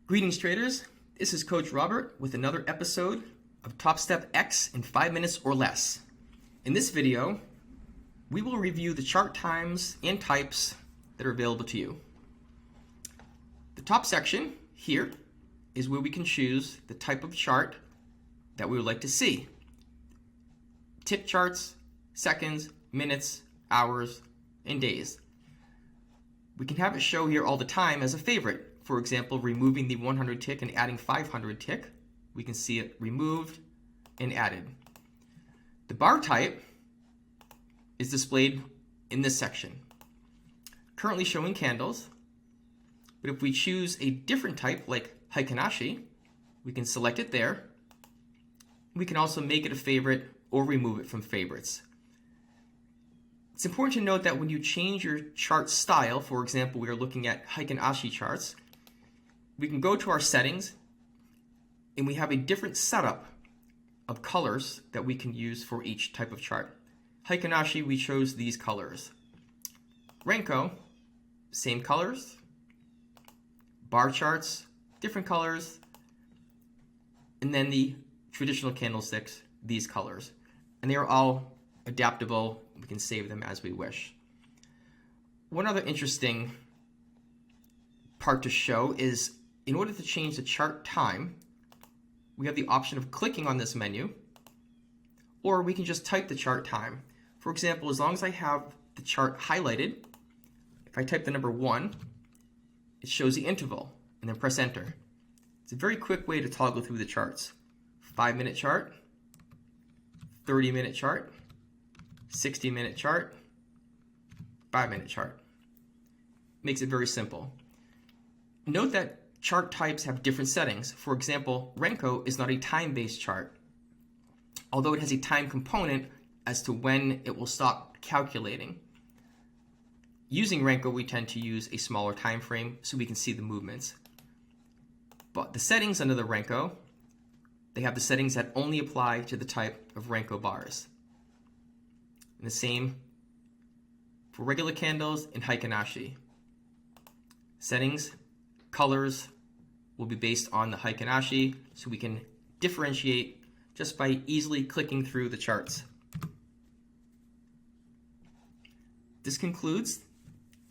Greetings traders, this is Coach Robert with another episode of TopstepX in 5 minutes or less. In this video, we will review the chart times and types that are available to you. The top section here is where we can choose the type of chart that we would like to see. Tick charts, seconds, minutes, hours, and days. We can have it show here all the time as a favorite. For example, removing the 100 tick and adding 500 tick. We can see it removed and added. The bar type is displayed in this section. Currently showing candles, but if we choose a different type like Heikin-Ashi, we can select it there. We can also make it a favorite or remove it from favorites. It's important to note that when you change your chart style, for example, we are looking at Heikin-Ashi charts, we can go to our settings and we have a different setup of colors that we can use for each type of chart. Heikin-Ashi, we chose these colors. Renko, same colors. Bar charts, different colors. And then the traditional candlesticks, these colors. And they are all adaptable. We can save them as we wish. One other interesting part to show is in order to change the chart time, we have the option of clicking on this menu, or we can just type the chart time. For example, as long as I have the chart highlighted, if I type the number 1, it shows the interval, and then press enter. It's a very quick way to toggle through the charts. 5-minute chart, 30-minute chart, 60-minute chart, 5-minute chart. Makes it very simple. Note that chart types have different settings. For example, Renko is not a time-based chart, although it has a time component as to when it will stop calculating. Using Renko, we tend to use a smaller time frame so we can see the movements. But the settings under the Renko, they have the settings that only apply to the type of Renko bars. And the same for regular candles and Heikin-Ashi. Settings, colors will be based on the Heikin-Ashi, so we can differentiate just by easily clicking through the charts. This concludes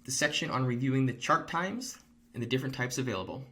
the section on reviewing the chart times and the different types available.